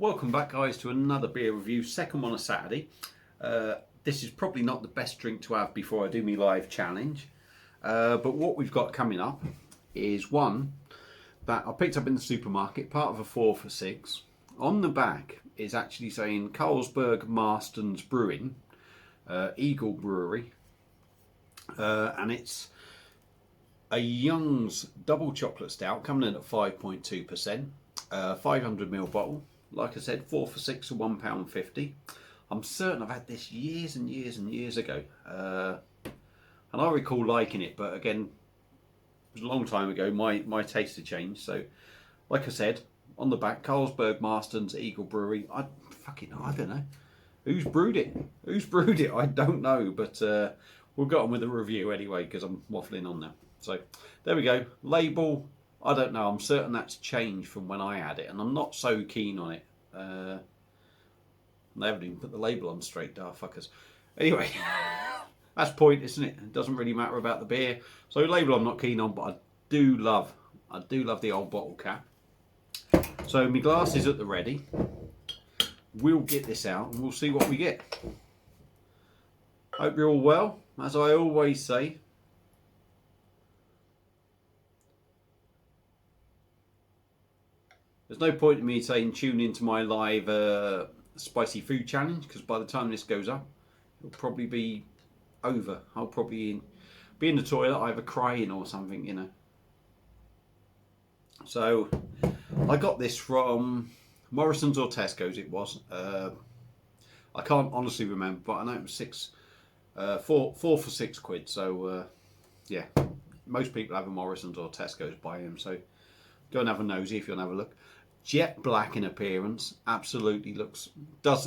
Welcome back, guys, to another beer review, second one on a Saturday. This is probably not the best drink to have before I do my live challenge, but what we've got coming up is one that I picked up in the supermarket, part of a 4 for 6. On the back is actually saying Carlsberg Marstons Brewing, Eagle Brewery, and it's a Young's double chocolate stout coming in at 5.2%, 500ml bottle. Like I said, 4 for 6 or £1.50. I'm certain I've had this years and years and years ago, and I recall liking it, but again, it was a long time ago. My taste had changed. So, like I said, on the back, Carlsberg Marstons Eagle Brewery. I don't know who's brewed it. Who's brewed it? I don't know, but we'll get on with the review anyway because I'm waffling on now. So there we go. Label. I don't know. I'm certain that's changed from when I had it, and I'm not so keen on it. They haven't even put the label on straight, daft fuckers. Anyway, that's the point, isn't it? It doesn't really matter about the beer. So label I'm not keen on, but I do love the old bottle cap. So my glass is at the ready. We'll get this out and we'll see what we get. Hope you're all well, as I always say. There's no point in me saying tune into my live spicy food challenge, because by the time this goes up, it'll probably be over. I'll probably be in the toilet, either crying or something, you know. So I got this from Morrison's or Tesco's. It was. I can't honestly remember, but I know it was 4 for 6 quid. So yeah, most people have a Morrison's or Tesco's buy them. So go and have a nosy if you want to have a look. Jet black in appearance, absolutely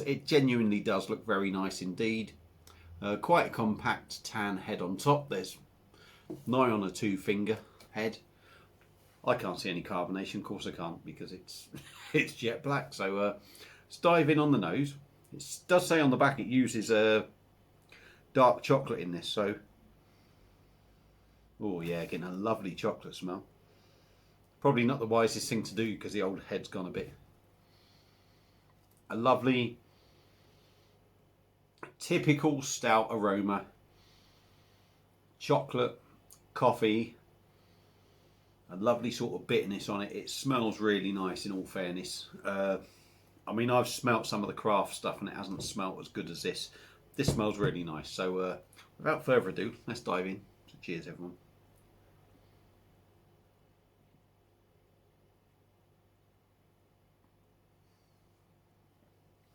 it genuinely does look very nice indeed. Quite a compact tan head on top. There's nigh on a 2-finger head. I can't see any carbonation, of course I can't, because it's it's jet black. So let's dive in on the nose. It does say on the back it uses dark chocolate in this, so oh yeah, getting a lovely chocolate smell. Probably not the wisest thing to do because the old head's gone a bit. A lovely, typical stout aroma. Chocolate, coffee, a lovely sort of bitterness on it. It smells really nice, in all fairness. I mean, I've smelt some of the craft stuff and it hasn't smelt as good as this. This smells really nice. So without further ado, let's dive in. So cheers, everyone.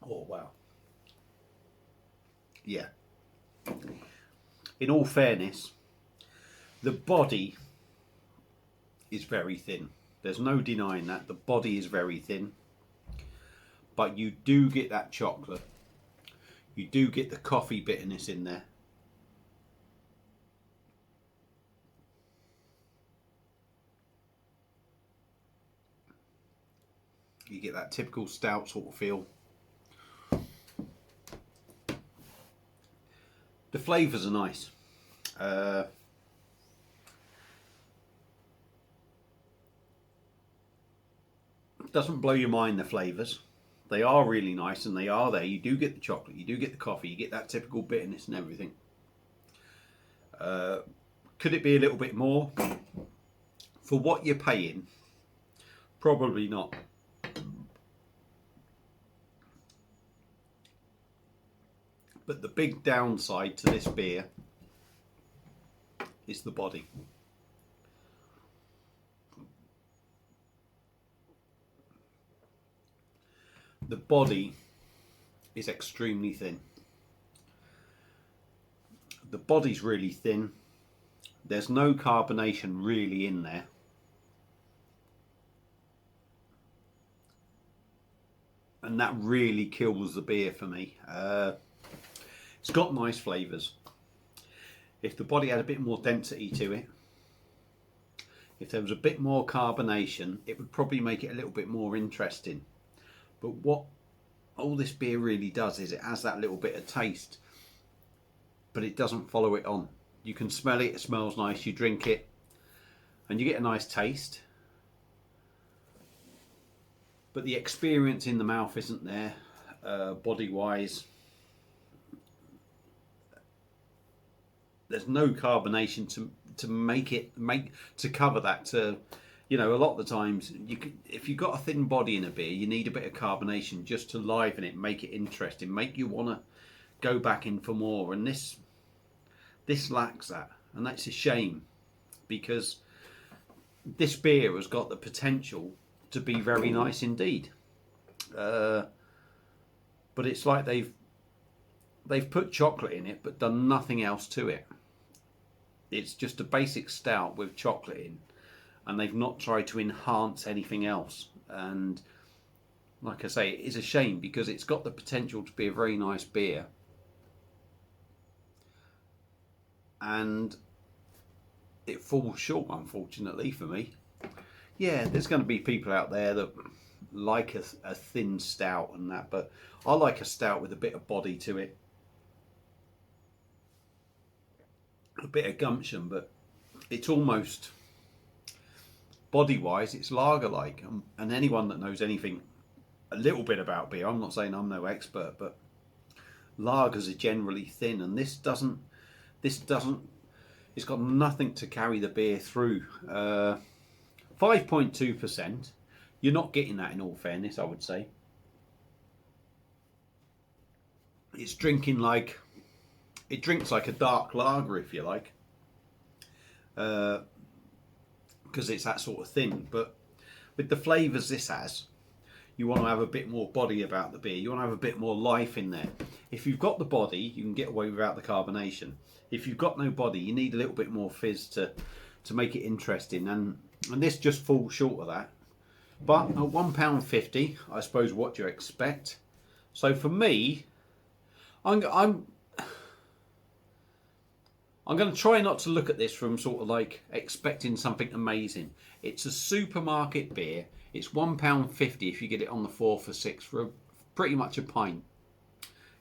Oh, wow. Yeah. In all fairness, the body is very thin. There's no denying that. The body is very thin. But you do get that chocolate. You do get the coffee bitterness in there. You get that typical stout sort of feel. The flavours are nice. Doesn't blow your mind, the flavours. They are really nice and they are there. You do get the chocolate, you do get the coffee, you get that typical bitterness and everything. Could it be a little bit more? For what you're paying, probably not. But the big downside to this beer is the body. The body is extremely thin. The body's really thin. There's no carbonation really in there. And that really kills the beer for me. It's got nice flavours. If the body had a bit more density to it, if there was a bit more carbonation, it would probably make it a little bit more interesting. But what all this beer really does is it has that little bit of taste, but it doesn't follow it on. You can smell it, it smells nice, you drink it, and you get a nice taste. but the experience in the mouth isn't there. Body wise, there's no carbonation to cover that. You know, a lot of the times if you've got a thin body in a beer, you need a bit of carbonation just to liven it, make it interesting, make you want to go back in for more. And this lacks that, and that's a shame, because this beer has got the potential to be very nice indeed. But it's like they've put chocolate in it but done nothing else to it. It's just a basic stout with chocolate in, and they've not tried to enhance anything else. And like I say, it is a shame, because it's got the potential to be a very nice beer, and it falls short, unfortunately for me. Yeah, there's going to be people out there that like a thin stout and that, but I like a stout with a bit of body to it, a bit of gumption, but it's almost, body wise, it's lager like. And anyone that knows anything a little bit about beer, I'm not saying I'm no expert, but lagers are generally thin, and this doesn't, it's got nothing to carry the beer through. 5.2%. You're not getting that, in all fairness, I would say. It's drinking like, it drinks like a dark lager, if you like, because it's that sort of thin. But with the flavours this has, you want to have a bit more body about the beer. You want to have a bit more life in there. If you've got the body, you can get away without the carbonation. If you've got no body, you need a little bit more fizz to make it interesting. And this just falls short of that. But at £1.50, I suppose, what do you expect? So for me, I'm going to try not to look at this from sort of like expecting something amazing. It's a supermarket beer. It's £1.50 if you get it on the 4 for 6 for pretty much a pint.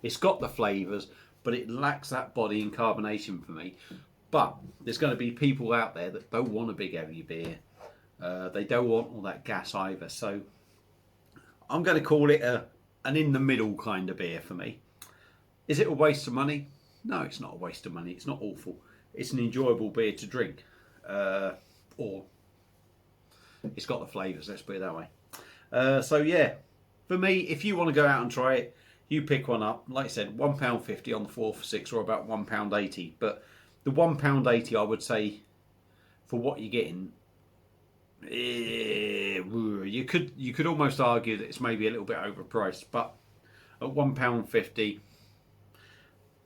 It's got the flavours, but it lacks that body and carbonation for me. But there's going to be people out there that don't want a big heavy beer. They don't want all that gas either. So I'm going to call it an in the middle kind of beer for me. Is it a waste of money? No, it's not a waste of money. It's not awful. It's an enjoyable beer to drink. Or it's got the flavours, let's put it that way. So yeah, for me, if you want to go out and try it, you pick one up. Like I said, £1.50 on the 4 for 6, or about £1.80. But the £1.80, I would say, for what you're getting, you could almost argue that it's maybe a little bit overpriced. But at £1.50,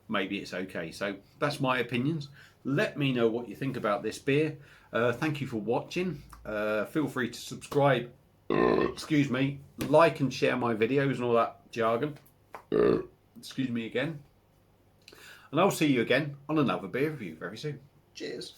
maybe it's okay. So that's my opinions. Let me know what you think about this beer. Thank you for watching. Feel free to subscribe, excuse me, like and share my videos and all that jargon. Excuse me again. And I'll see you again on another beer review very soon. Cheers.